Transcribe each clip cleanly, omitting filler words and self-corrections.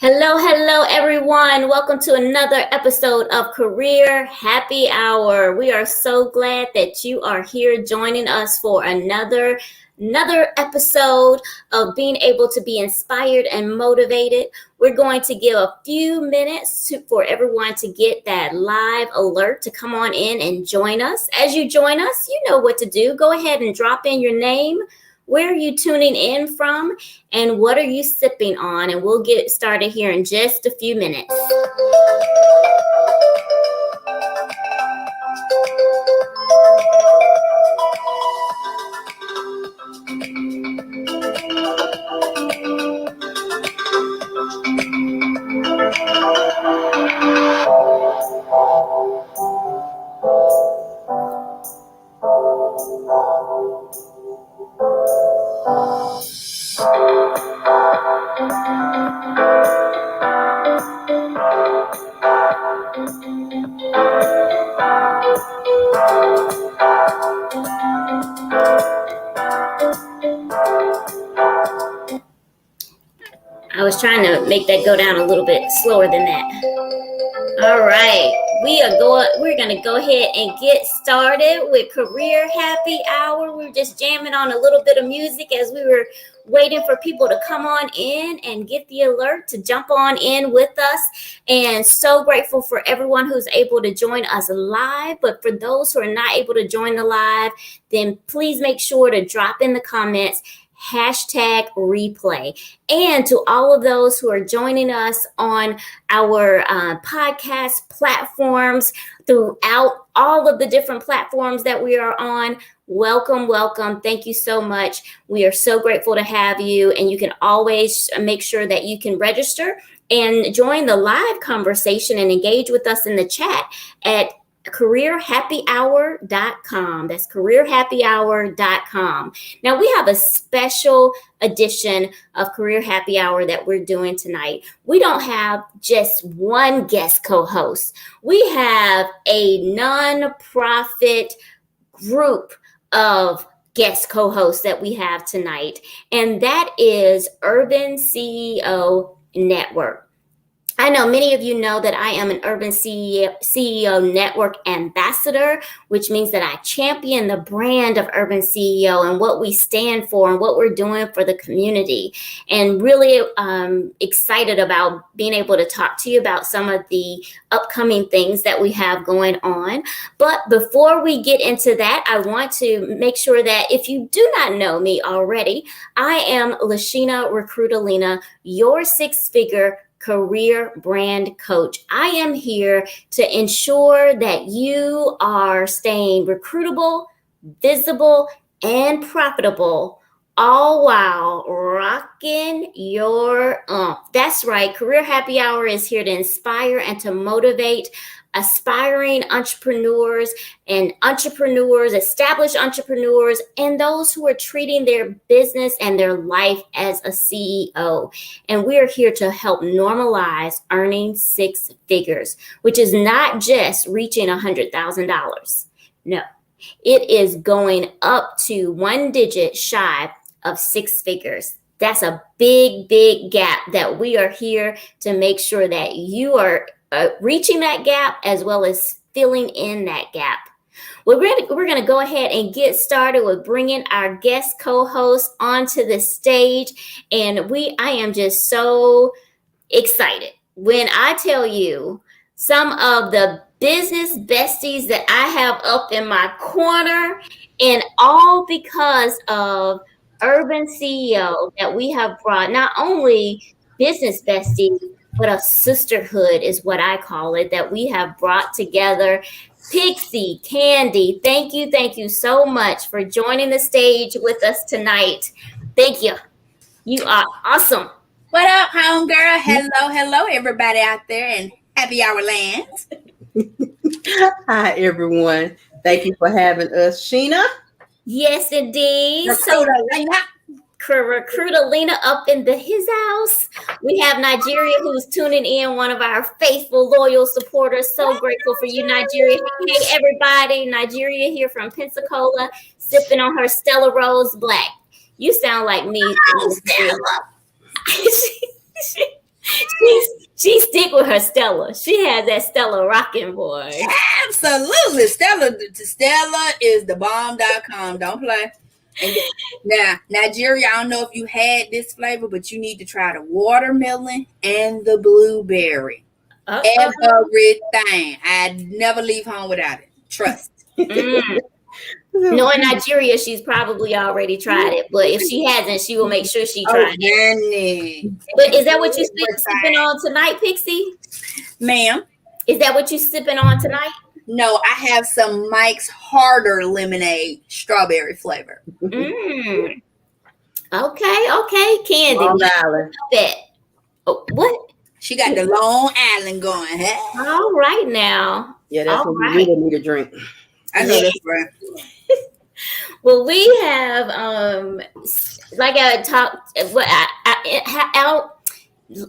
Hello, everyone. Welcome to another episode of Career Happy Hour. We are so glad that you are here joining us for another episode of being able to be inspired and motivated. We're going to give a few minutes for everyone to get that live alert to come on in and join us. As you join us, you know what to do. Go ahead and drop in your name. Where are you tuning in from? And what are you sipping on? And we'll get started here in just a few minutes. I was trying to make that go down a little bit slower than that. All right, we're gonna go ahead and get started with Career Happy Hour. We're just jamming on a little bit of music as we were waiting for people to come on in and get the alert to jump on in with us. And so grateful for everyone who's able to join us live. But for those who are not able to join the live, then please make sure to drop in the comments #replay. And to all of those who are joining us on our podcast platforms throughout all of the different platforms that we are on, welcome. Thank you so much. We are so grateful to have you. And you can always make sure that you can register and join the live conversation and engage with us in the chat at careerhappyhour.com. That's careerhappyhour.com. Now we have a special edition of Career Happy Hour that we're doing tonight. We don't have just one guest co-host. We have a non-profit group of guest co-hosts that we have tonight, and that is Urban CEO Network. I know many of you know that I am an Urban CEO Network ambassador, which means that I champion the brand of Urban CEO and what we stand for and what we're doing for the community. And really excited about being able to talk to you about some of the upcoming things that we have going on. But before we get into that, I want to make sure that if you do not know me already, I am Lashina Recruitalina, your six-figure career brand coach. I am here to ensure that you are staying recruitable, visible, and profitable, all while rocking your oomph. That's right. Career Happy Hour is here to inspire and to motivate aspiring entrepreneurs and established entrepreneurs, and those who are treating their business and their life as a CEO. And we are here to help normalize earning six figures, which is not just reaching $100,000. No, it is going up to one digit shy of six figures. That's a big gap that we are here to make sure that you are reaching that gap as well as filling in that gap. We're going to go ahead and get started with bringing our guest co-host onto the stage. And I am just so excited when I tell you some of the business besties that I have up in my corner, and all because of Urban CEO that we have brought not only business besties, but a sisterhood is what I call it, that we have brought together. Pixie, Candy, thank you so much for joining the stage with us tonight. Thank you. You are awesome. What up, homegirl? Hello, everybody out there in Happy Hour Land. Hi, everyone. Thank you for having us, Sheena. Yes, indeed. Recruitalina up in his house. We have Nigeria who's tuning in, one of our faithful, loyal supporters. So grateful for you, Nigeria. Hey, everybody. Nigeria here from Pensacola, sipping on her Stella Rose Black. You sound like me. Oh, Stella. She stick with her Stella. She has that Stella rocking boy. Absolutely. Stella is the bomb.com. Don't play. And now, Nigeria, I don't know if you had this flavor, but you need to try the watermelon and the blueberry. Everything. I'd never leave home without it. Trust. No, in Nigeria, she's probably already tried it. But if she hasn't, she will make sure she tried it. But is that what you sipping on tonight, Pixie? Ma'am? Is that what you sipping on tonight? No, I have some Mike's Harder lemonade, strawberry flavor. Okay, Candy. Long Island. Oh, what? She got the Long Island going. Huh? All right now. Yeah, that's what we really need a drink. I know that's right. Well, we have like I talked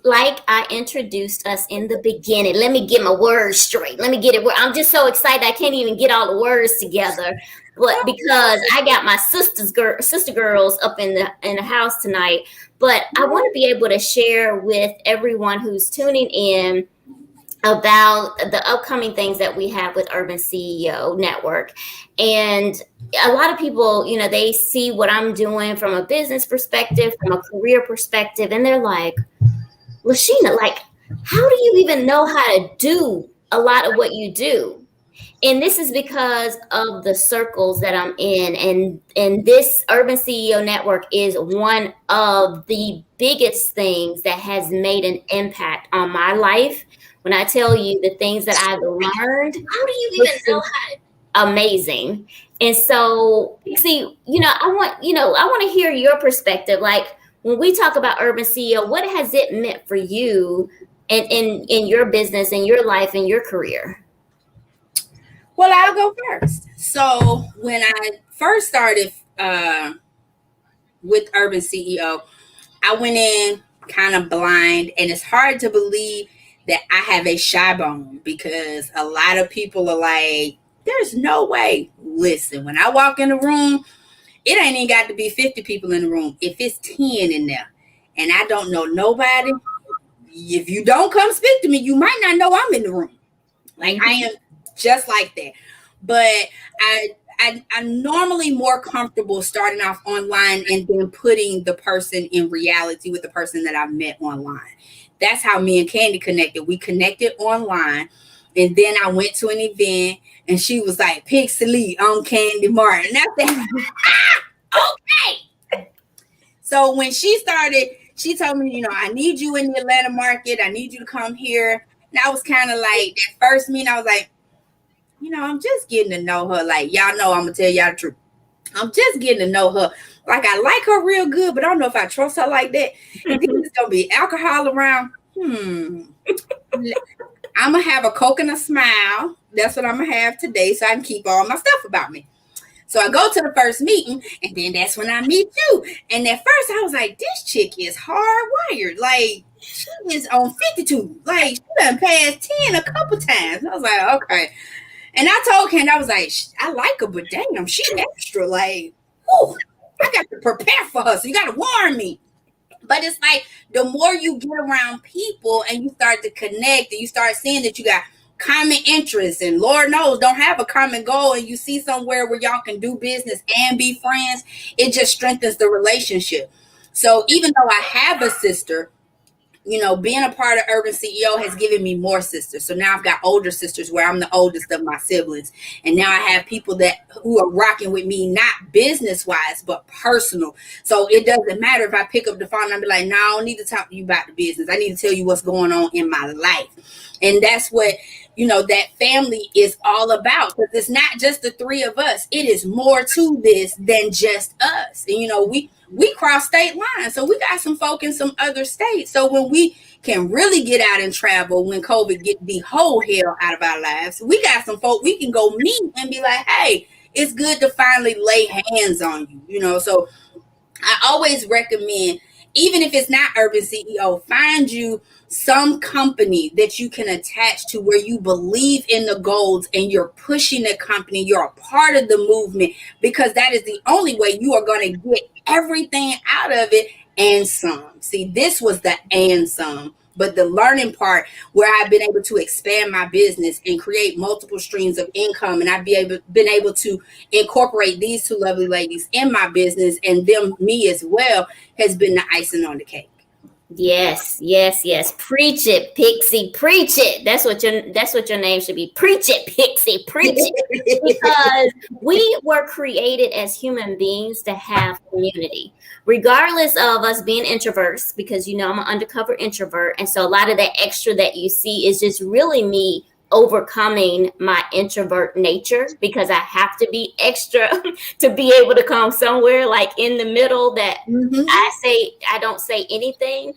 like I introduced us in the beginning. Let me get my words straight. Let me get it. I'm just so excited I can't even get all the words together. But because I got my sister girls up in the house tonight, but I want to be able to share with everyone who's tuning in about the upcoming things that we have with Urban CEO Network. And a lot of people, they see what I'm doing from a business perspective, from a career perspective, and they're like, Lashina, like, how do you even know how to do a lot of what you do? And this is because of the circles that I'm in. And this Urban CEO Network is one of the biggest things that has made an impact on my life. When I tell you the things that I've learned, how do you even know how to? Amazing. And so, see, I want to hear your perspective. Like, when we talk about Urban CEO, what has it meant for you in your business, in your life, in your career? Well, I'll go first. So when I first started with Urban CEO, I went in kind of blind, and it's hard to believe that I have a shy bone because a lot of people are like, there's no way. Listen, when I walk in the room, it ain't even got to be 50 people in the room. If it's 10 in there and I don't know nobody, if you don't come speak to me, you might not know I'm in the room. Like, I am just like that. But I'm normally more comfortable starting off online and then putting the person in reality with the person that I've met online. That's how me and Candy connected. We connected online, and then I went to an event, and she was like, Pixie, I'm Candy Martin. And I said, okay. So when she started, she told me, I need you in the Atlanta market. I need you to come here. And I was kind of like, that first meeting, I was like, I'm just getting to know her. Like, y'all know I'm going to tell y'all the truth. I'm just getting to know her. Like, I like her real good, but I don't know if I trust her like that. And then there's going to be alcohol around. I'm going to have a coconut smile. That's what I'm going to have today so I can keep all my stuff about me. So I go to the first meeting, and then that's when I meet you. And at first I was like, this chick is hardwired. Like, she is on 52. Like, she done passed 10 a couple times. I was like, okay. And I told Ken, I was like, I like her, but damn, she extra. Like, whew, I got to prepare for her. So you got to warn me. But it's like, the more you get around people and you start to connect and you start seeing that you got common interests, and Lord knows don't have a common goal, and you see somewhere where y'all can do business and be friends, it just strengthens the relationship. So even though I have a sister, being a part of Urban CEO has given me more sisters. So now I've got older sisters where I'm the oldest of my siblings. And now I have people who are rocking with me, not business wise, but personal. So it doesn't matter if I pick up the phone and I'll be like, no, I don't need to talk to you about the business. I need to tell you what's going on in my life. And that's what, that family is all about. Because it's not just the three of us. It is more to this than just us. And, we cross state lines. So we got some folk in some other states. So when we can really get out and travel, when COVID get the whole hell out of our lives, we got some folk we can go meet and be like, hey, it's good to finally lay hands on you, So I always recommend, even if it's not Urban CEO, find you some company that you can attach to where you believe in the goals and you're pushing the company. You're a part of the movement, because that is the only way you are going to get everything out of it and some. See, this was the and some. But the learning part where I've been able to expand my business and create multiple streams of income, and I've been able to incorporate these two lovely ladies in my business and them me as well, has been the icing on the cake. Yes, yes, yes. Preach it, Pixie. Preach it. That's what your name should be. Preach it, Pixie. Preach it. Because we were created as human beings to have community, regardless of us being introverts, because I'm an undercover introvert. And so a lot of that extra that you see is just really me overcoming my introvert nature, because I have to be extra to be able to come somewhere like in the middle that I don't say anything.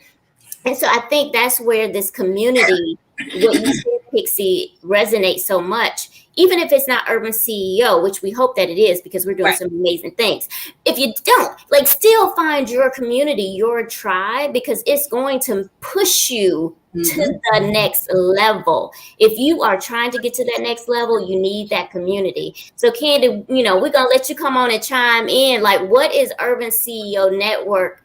And so I think that's where this community, what you said, Pixie, resonates so much. Even if it's not Urban CEO, which we hope that it is, because we're doing Right. some amazing things. If you don't, like, still find your community, your tribe, because it's going to push you to the next level. If you are trying to get to that next level, you need that community. So Candy, we're going to let you come on and chime in. Like, what is Urban CEO Network?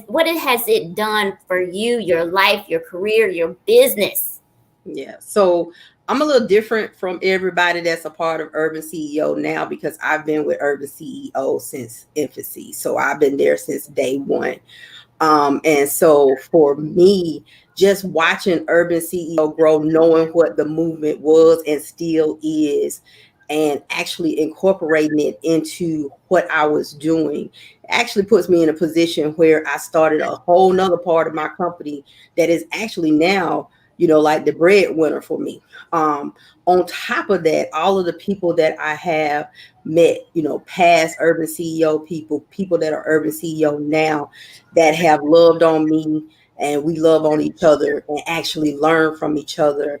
What has it done for you, your life, your career, your business? Yeah. So I'm a little different from everybody that's a part of Urban CEO now, because I've been with Urban CEO since infancy. So I've been there since day one. And so for me, just watching Urban CEO grow, knowing what the movement was and still is, and actually incorporating it into what I was doing, actually puts me in a position where I started a whole nother part of my company that is actually now, like the breadwinner for me. On top of that, all of the people that I have met, past Urban CEO people that are Urban CEO now, that have loved on me, and we love on each other and actually learn from each other.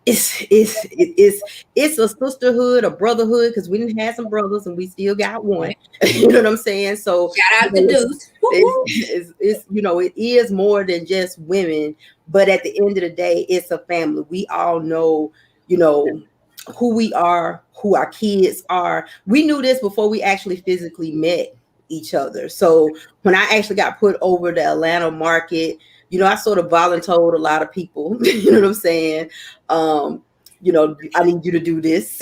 It's a sisterhood, a brotherhood, because we didn't have some brothers and we still got one. You know what I'm saying? So Shout out to Deuce. it is more than just women, but at the end of the day, it's a family. We all know, who we are, who our kids are. We knew this before we actually physically met each other. So when I actually got put over the Atlanta market, I sort of volunteered a lot of people. You know what I'm saying? I need you to do this.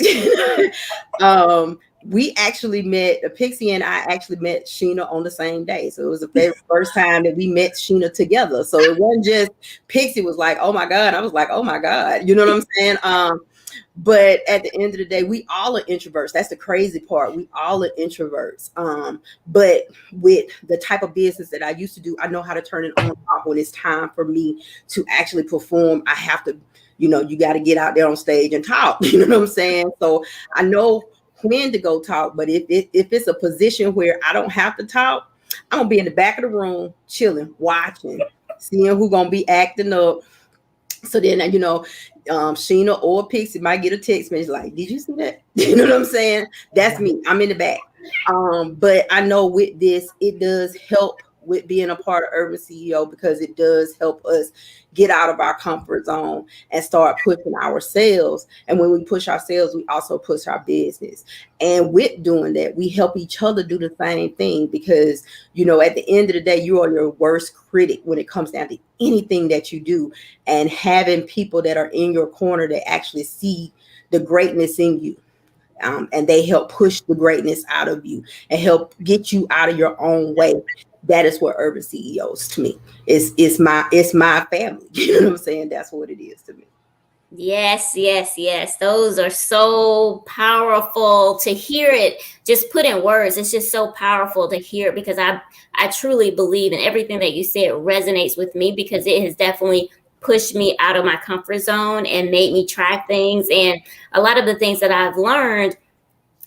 We actually met, Pixie and I actually met Sheena on the same day. So it was the very first time that we met Sheena together. So it wasn't just Pixie was like, oh my God. I was like, oh my God. You know what I'm saying? But at the end of the day, we all are introverts. That's the crazy part. We all are introverts. But with the type of business that I used to do, I know how to turn it on off when it's time for me to actually perform. I have to, you got to get out there on stage and talk. You know what I'm saying? So I know when to go talk. But if it's a position where I don't have to talk, I'm gonna be in the back of the room, chilling, watching, seeing who gonna be acting up. So then, Sheena or Pixie might get a text message like, did you see that? You know what I'm saying? That's me. I'm in the back. But I know with this, it does help with being a part of Urban CEO, because it does help us get out of our comfort zone and start pushing ourselves. And when we push ourselves, we also push our business. And with doing that, we help each other do the same thing, because, at the end of the day, you are your worst critic when it comes down to anything that you do. And having people that are in your corner that actually see the greatness in you, and they help push the greatness out of you and help get you out of your own way. That is what Urban CEOs to me is. It's my family. You know what I'm saying? That's what it is to me. Yes, yes, yes. Those are so powerful to hear it just put in words. It's just so powerful to hear, because I truly believe in everything that you said resonates with me, because it has definitely pushed me out of my comfort zone and made me try things. And a lot of the things that I've learned,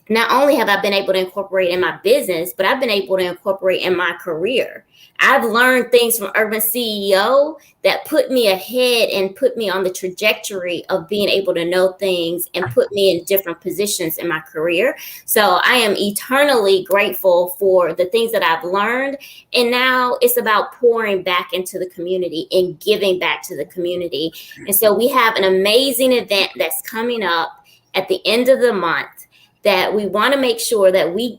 not only have I been able to incorporate in my business, but I've been able to incorporate in my career. I've learned things from Urban CEO that put me ahead and put me on the trajectory of being able to know things and put me in different positions in my career. So I am eternally grateful for the things that I've learned. And now it's about pouring back into the community and giving back to the community. And so we have an amazing event that's coming up at the end of the month that we want to make sure that we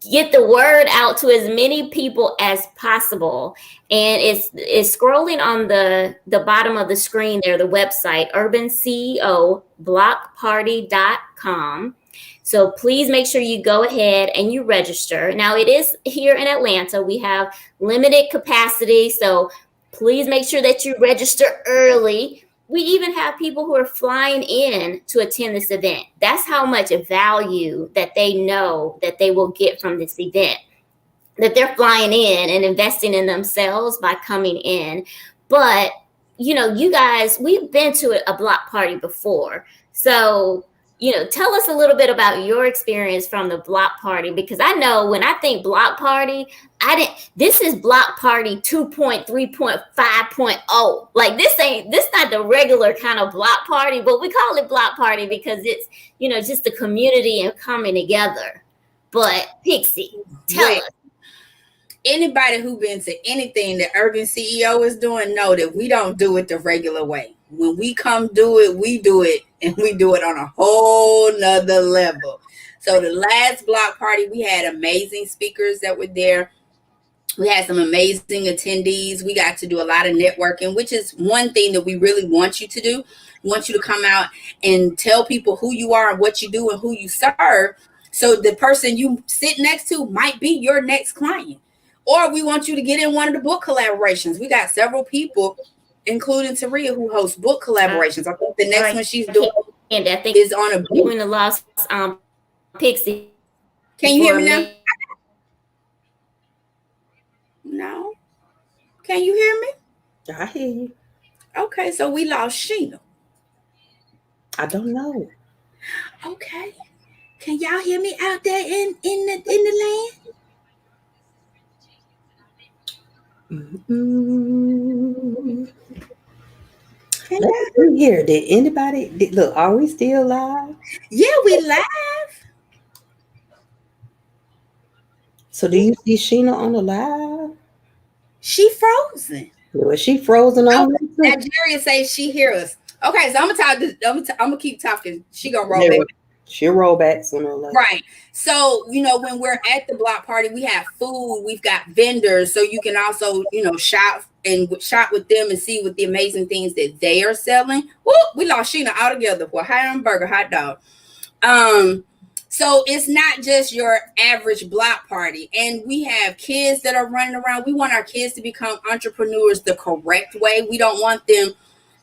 get the word out to as many people as possible. And it's scrolling on the bottom of the screen there, the website, urbanceoblockparty.com. So please make sure you go ahead and you register. Now, it is here in Atlanta. We have limited capacity, so please make sure that you register early. We even have people who are flying in to attend this event. That's how much value that they know that they will get from this event, that they're flying in and investing in themselves by coming in. But, you guys, we've been to a block party before. So, tell us a little bit about your experience from the block party, because I know when I think block party, this is block party 2.3.5.0. Like, this not the regular kind of block party, but we call it block party because it's, just the community and coming together. But Pixie, tell us. Anybody who been to anything that Urban CEO is doing know that we don't do it the regular way. When we come do it, and we do it on a whole nother level. So the last block party, we had amazing speakers that were there. We had some amazing attendees. We got to do a lot of networking, which is one thing that we really want you to do. We want you to come out and tell people who you are and what you do and who you serve. So the person you sit next to might be your next client. Or we want you to get in one of the book collaborations. We got several people, including Taria, who hosts book collaborations. I think the next one she's doing is on a book. When the lost Pixie. Can you hear me now? No. Can you hear me? I hear you. Okay, so we lost Sheena. I don't know. Okay. Can y'all hear me out there in the land? Mm-hmm. Let's see here. Did anybody look? Are we still live? Yeah, we live. So do you see Sheena on the live? She frozen. Was she frozen on? Nigeria says she hear us. Okay, so I'm gonna keep talking. She gonna roll back. She'll roll back sooner or later. Right. So, when we're at the block party, we have food, we've got vendors, so you can also, shop with them and see what the amazing things that they are selling. Woo, we lost Sheena altogether for a hamburger hot dog. So it's not just your average block party. And we have kids that are running around. We want our kids to become entrepreneurs the correct way. We don't want them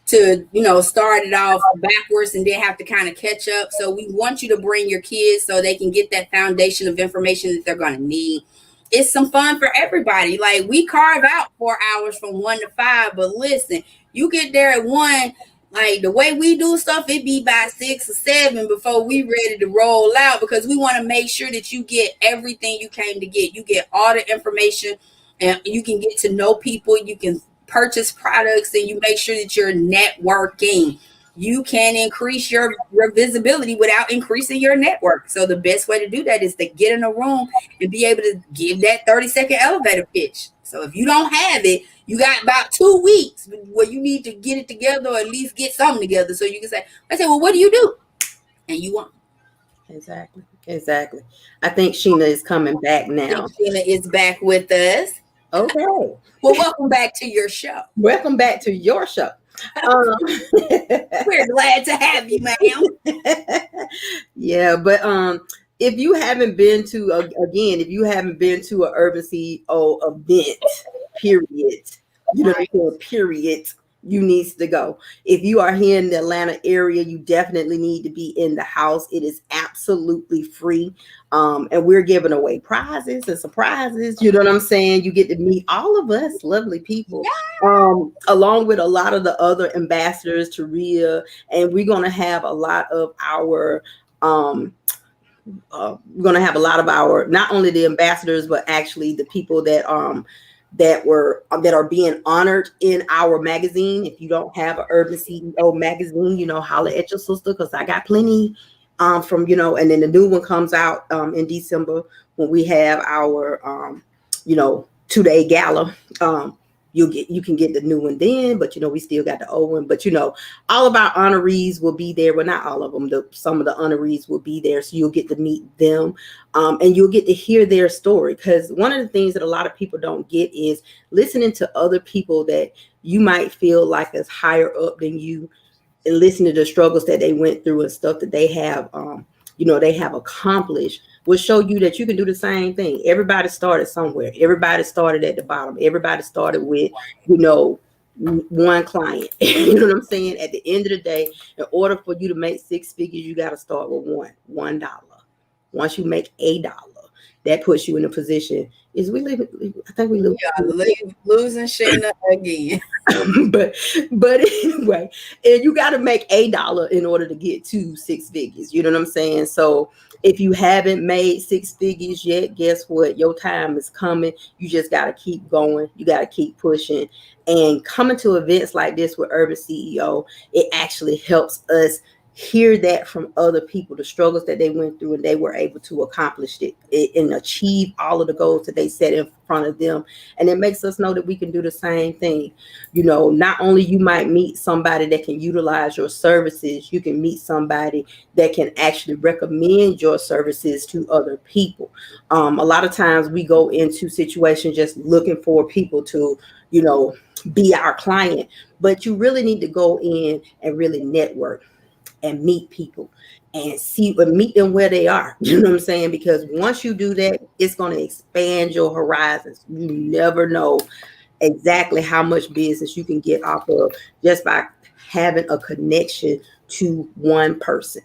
to, start it off backwards and then have to kind of catch up. So we want you to bring your kids so they can get that foundation of information that they're going to need. It's some fun for everybody. Like, we carve out 4 hours from 1 to 5, but listen, you get there at 1, like the way we do stuff, it be by 6 or 7 before we ready to roll out, because we want to make sure that you get everything you came to get. You get all the information and you can get to know people. You can purchase products and you make sure that you're networking. You can increase your visibility without increasing your network. So the best way to do that is to get in a room and be able to give that 30-second elevator pitch. So if you don't have it, you got about 2 weeks where you need to get it together, or at least get something together. So you can say, well, what do you do? And you want. Exactly. I think Sheena is coming back now. I think Sheena is back with us. Okay. Well, welcome back to your show. Welcome back to your show. We're glad to have you, ma'am. Yeah, but if you haven't been to an Urban CEO event, period, you need to go. If you are here in the Atlanta area, you definitely need to be in the house. It is absolutely free. And we're giving away prizes and surprises. You know what I'm saying? You get to meet all of us lovely people, along with a lot of the other ambassadors, Taria, and we're going to have a lot of our, not only the ambassadors, but actually the people that are being honored in our magazine. If you don't have an Urban CEO magazine, holler at your sister, because I got plenty and then the new one comes out in December when we have our 2-day gala. you can get the new one then, but we still got the old one. But all of our honorees will be there. Well, not all of them. Some of the honorees will be there, so you'll get to meet them, and you'll get to hear their story. Because one of the things that a lot of people don't get is listening to other people that you might feel like is higher up than you, and listen to the struggles that they went through and stuff that they have, they have accomplished, will show you that you can do the same thing. Everybody started somewhere. Everybody started at the bottom. Everybody started with, one client. You know what I'm saying? At the end of the day, in order for you to make six figures, you got to start with $1. Once you make $1, that puts you in a position. I think we live. Losing Sheena again. but anyway, and you got to make $1 in order to get to six figures. You know what I'm saying? So if you haven't made six figures yet, guess what? Your time is coming. You just got to keep going. You got to keep pushing. And coming to events like this with Urban CEO, it actually helps us hear that from other people, the struggles that they went through, and they were able to accomplish it and achieve all of the goals that they set in front of them. And it makes us know that we can do the same thing. Not only you might meet somebody that can utilize your services, you can meet somebody that can actually recommend your services to other people. A lot of times we go into situations just looking for people to, be our client, but you really need to go in and really network and meet people and meet them where they are. You know what I'm saying? Because once you do that, it's going to expand your horizons. You never know exactly how much business you can get off of just by having a connection to one person.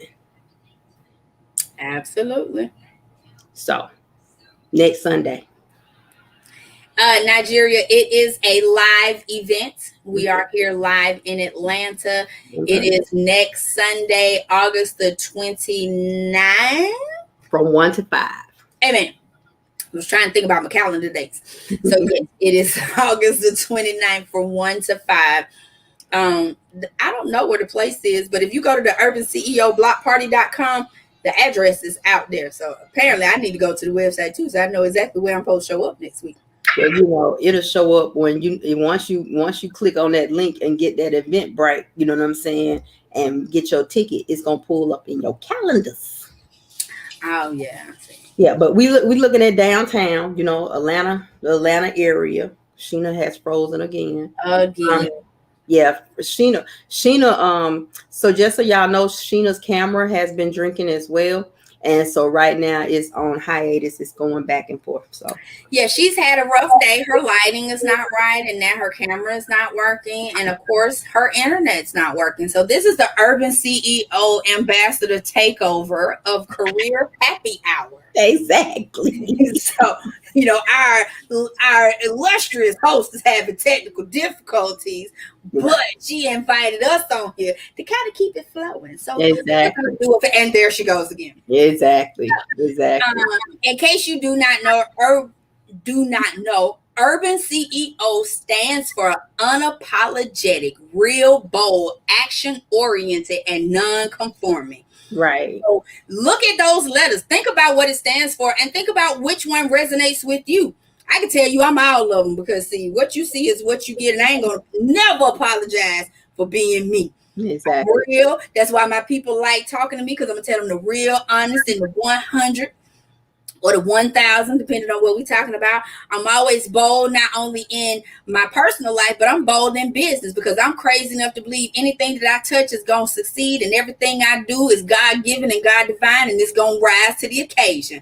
Absolutely. So next Sunday. Nigeria, it is a live event. We are here live in Atlanta. It is next Sunday, August the 29th. From 1 to 5. Amen. I was trying to think about my calendar dates. So yes, it is August the 29th from 1 to 5. I don't know where the place is, but if you go to the urbanceoblockparty.com, the address is out there. So apparently I need to go to the website too, so I know exactly where I'm supposed to show up next week. Well, it'll show up when once you click on that link and get that Eventbrite, you know what I'm saying, and get your ticket, it's gonna pull up in your calendars. Oh yeah. Yeah, but we looking at downtown, Atlanta, the Atlanta area. Sheena has frozen again. Yeah, Sheena. So just so y'all know, Sheena's camera has been drinking as well. And so right now it's on hiatus. It's going back and forth. So yeah, she's had a rough day. Her lighting is not right, and now her camera is not working, and of course her internet's not working. So this is the Urban CEO Ambassador takeover of Career Happy Hour. Exactly. So our illustrious host is having technical difficulties, but she invited us on here to kind of keep it flowing. So exactly. And there she goes again. Exactly. In case you do not know, Urban CEO stands for unapologetic, real, bold, action-oriented, and non-conforming. Right. So look at those letters. Think about what it stands for, and think about which one resonates with you. I can tell you I'm all of them, because see, what you see is what you get, and I ain't gonna never apologize for being me. Exactly. I'm real. That's why my people like talking to me, because I'm gonna tell them the real, honest, and the 100 or the 1,000, depending on what we're talking about. I'm always bold, not only in my personal life, but I'm bold in business, because I'm crazy enough to believe anything that I touch is going to succeed, and everything I do is God-given and God-divine, and it's going to rise to the occasion.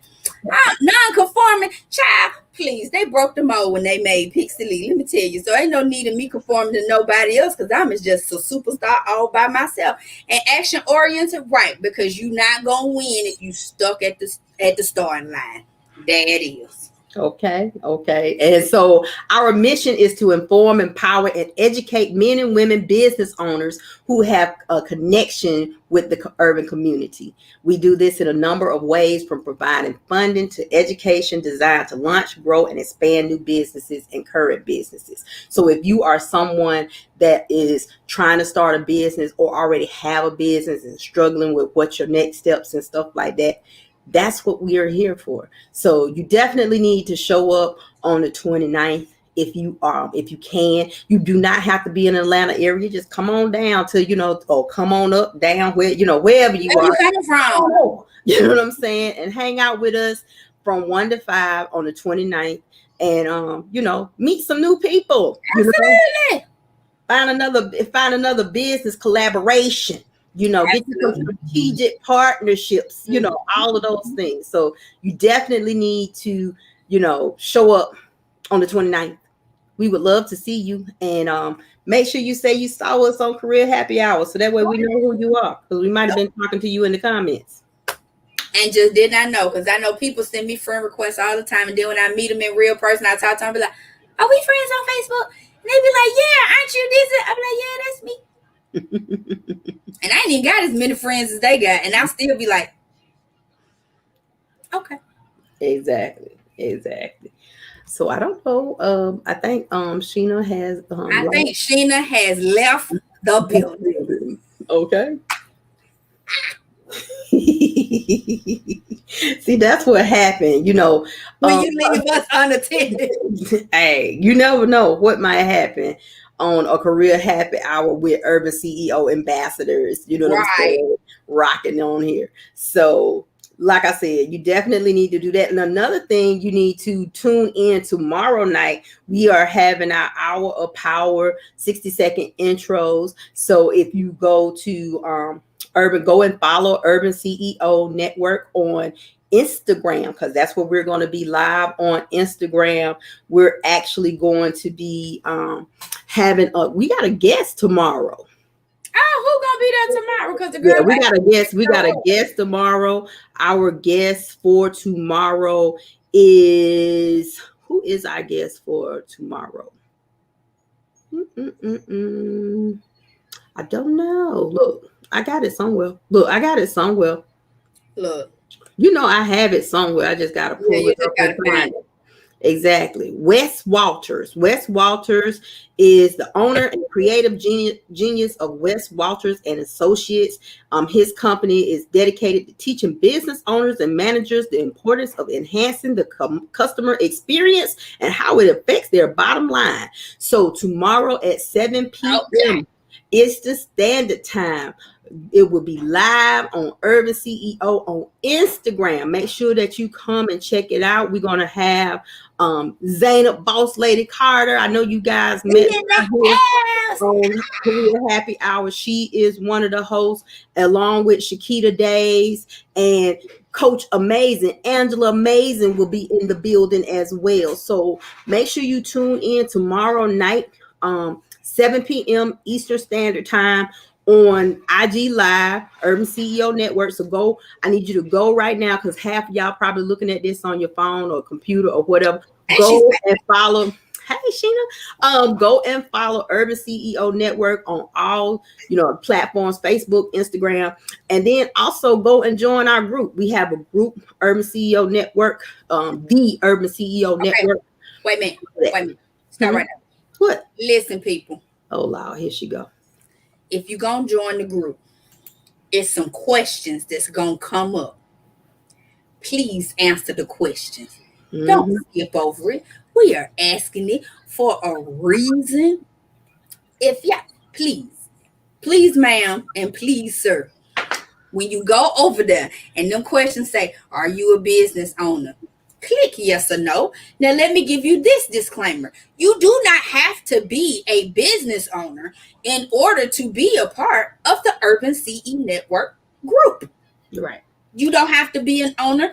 Non-conforming, child, please, they broke the mold when they made Pixie Lee. Let me tell you. So ain't no need of me conforming to nobody else, because I'm just a superstar all by myself. And action-oriented, right, because you're not going to win if you stuck at the starting line. There it is. Okay. And so our mission is to inform, empower, and educate men and women business owners who have a connection with the urban community. We do this in a number of ways, from providing funding to education designed to launch, grow, and expand new businesses and current businesses. So if you are someone that is trying to start a business or already have a business and struggling with what your next steps and stuff like that, that's what we are here for. So you definitely need to show up on the 29th if you can. You do not have to be in the Atlanta area. Just come on down to, or come on up, down, where, wherever you Where you are. coming from? You know what I'm saying? And hang out with us from 1 to 5 on the 29th, and meet some new people. Absolutely. Find another business collaboration. Get you some Absolutely. strategic partnerships. All of those things. So you definitely need to show up on the 29th. We would love to see you, and make sure you say you saw us on Career Happy Hour, so that way we know who you are, because we might have been talking to you in the comments and just did not know, because I know people send me friend requests all the time, and then when I meet them in real person, I talk to them, be like, "Are we friends on Facebook?" And they be like, "Yeah, aren't you this?" I be like, "Yeah, that's me." And I ain't even got as many friends as they got, and I'll still be like, "Okay." Exactly. So I don't know. I think Sheena has. I think Sheena has left the building. Okay. See, that's what happened. When you leave us unattended. Hey, you never know what might happen on a Career Happy Hour with Urban CEO ambassadors. You know what I'm saying? Rocking on here. So, like I said, you definitely need to do that. And another thing, you need to tune in tomorrow night. We are having our Hour of Power 60-second intros. So if you go to go and follow Urban CEO Network on Instagram, because that's where we're going to be live on Instagram. We're actually going to be we got a guest tomorrow. Oh, who gonna be there tomorrow? Because the girl, we got a guest tomorrow. Our guest for tomorrow is, who is our guest for tomorrow? I don't know. Look, I got it somewhere. Look, I have it somewhere. I just got to pull it up and find it. Exactly. Wes Walters. Wes Walters is the owner and creative genius of Wes Walters and Associates. His company is dedicated to teaching business owners and managers the importance of enhancing the customer experience and how it affects their bottom line. So tomorrow at 7 p.m. Eastern Standard Time, it will be live on Urban CEO on Instagram. Make sure that you come and check it out. We're going to have Zainab, Boss Lady Carter. I know you guys met on Career Happy Hour. She is one of the hosts, along with Shakita Days and Coach Amazing. Angela Amazing will be in the building as well. So make sure you tune in tomorrow night, 7 p.m. Eastern Standard Time, on IG Live, Urban CEO Network. So I need you to go right now, because half of y'all probably looking at this on your phone or computer or whatever. Go and follow. Hey, Sheena. Go and follow Urban CEO Network on all, platforms, Facebook, Instagram, and then also go and join our group. We have a group, Urban CEO Network, the Urban CEO Network. Wait a minute. Stop right now. What? Listen, people. Oh, Lord, here she go. If you're going to join the group, it's some questions that's going to come up. Please answer the questions. Don't skip over it. We are asking it for a reason. Please, ma'am, and please, sir, when you go over there and them questions say, are you a business owner? Click yes or no. Now, let me give you this disclaimer. You do not have to be a business owner in order to be a part of the Urban CE Network group. Right. You don't have to be an owner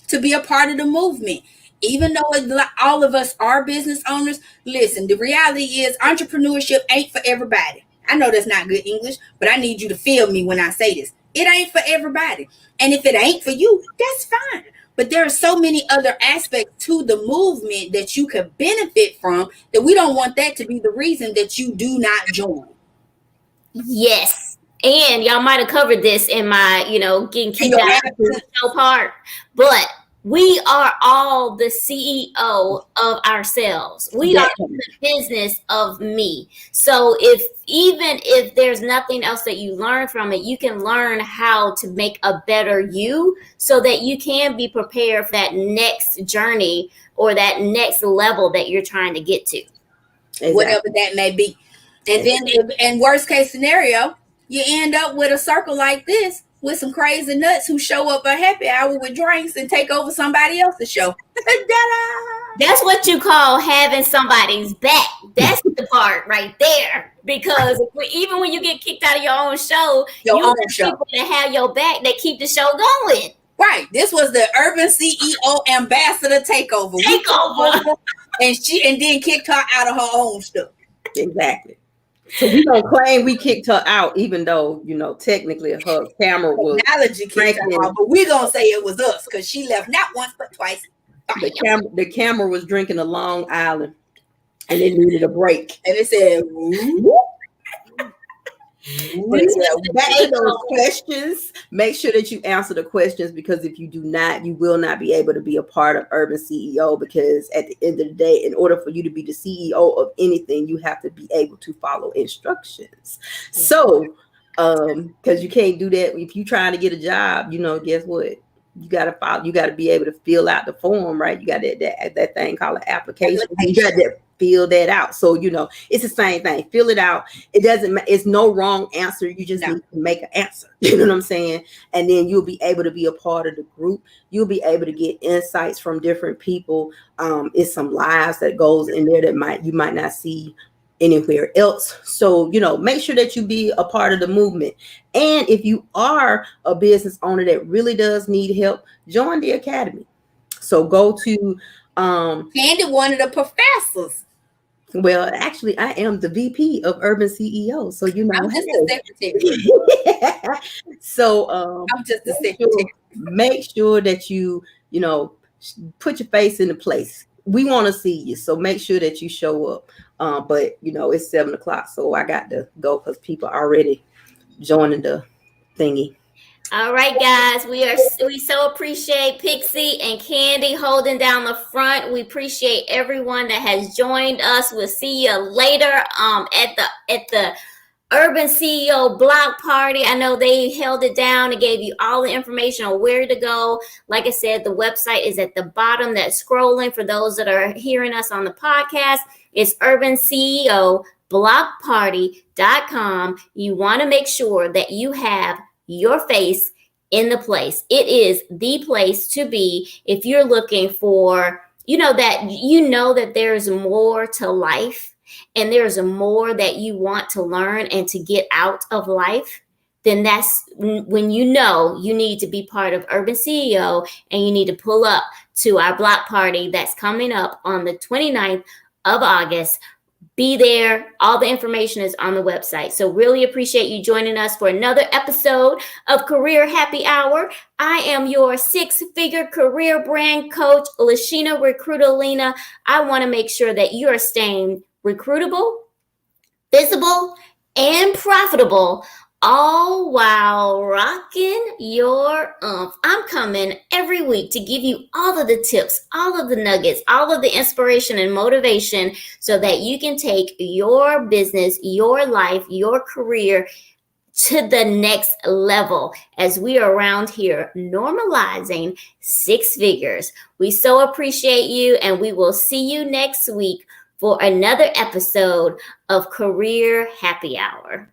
to be a part of the movement. Even though all of us are business owners, listen, the reality is entrepreneurship ain't for everybody. I know that's not good English, but I need you to feel me when I say this. It ain't for everybody. And if it ain't for you, that's fine. But there are so many other aspects to the movement that you could benefit from, that we don't want that to be the reason that you do not join. Yes. And y'all might have covered this in my, getting kicked out of the show part. But We are all the CEO of ourselves. We are That in the business of me. So even if there's nothing else that you learn from it, you can learn how to make a better you so that you can be prepared for that next journey or that next level that you're trying to get to. exactly. Whatever that may be. And then, in worst case scenario, you end up with a circle like this with some crazy nuts who show up at happy hour with drinks and take over somebody else's show. That's what you call having somebody's back. That's the part right there. Because even when you get kicked out of your own show, Your you own have show. people that have your back that keep the show going. Right. This was the Urban CEO Ambassador Takeover. Takeover. And then kicked her out of her own stuff. Exactly. So we don't claim we kicked her out, even though, you know, technically her camera was Technology kicked her out, but we're going to say it was us because she left not once but twice. the camera was drinking a Long Island and it needed a break. And it said, back to those questions. Make sure that you answer the questions, because if you do not, you will not be able to be a part of Urban CEO, because at the end of the day, in order for you to be the CEO of anything, you have to be able to follow instructions. So because you can't do that if you're trying to get a job, you know, guess what? You gotta follow, you gotta be able to fill out the form, right? You got that thing called an application. You got to fill that out. So, you know, it's the same thing. Fill it out. It doesn't, it's no wrong answer. You just need to make an answer. You know what I'm saying? And then you'll be able to be a part of the group. You'll be able to get insights from different people. It's some lives that goes in there that you might not see anywhere else. So, you know, make sure that you be a part of the movement. And if you are a business owner that really does need help, join the academy. So go to Candy, one of the professors. Well, actually, I am the VP of Urban CEO. So, you know, I'm just the secretary. So I'm just the secretary. Make sure that you know, put your face in the place. We want to see you. So make sure that you show up. But you know, it's 7:00, so I got to go because people are already joining the thingy. All right, guys, we so appreciate Pixie and Candy holding down the front. We appreciate everyone that has joined us. We'll see you later at the Urban CEO block party. I know they held it down and gave you all the information on where to go. Like I said, the website is at the bottom that's scrolling for those that are hearing us on the podcast. It's Urban CEO blockparty.com. You want to make sure that you have your face in the place. It is the place to be if you're looking for, that there's more to life and there's more that you want to learn and to get out of life. Then that's when you need to be part of Urban CEO and you need to pull up to our block party that's coming up on the 29th of August. Be there. All the information is on the website. So really appreciate you joining us for another episode of Career Happy Hour. I am your 6-figure career brand coach, Lashina Recruitolina. I want to make sure that you are staying recruitable, visible, and profitable, all while rocking your oomph. I'm coming every week to give you all of the tips, all of the nuggets, all of the inspiration and motivation so that you can take your business, your life, your career to the next level as we are around here normalizing 6 figures. We so appreciate you, and we will see you next week for another episode of Career Happy Hour.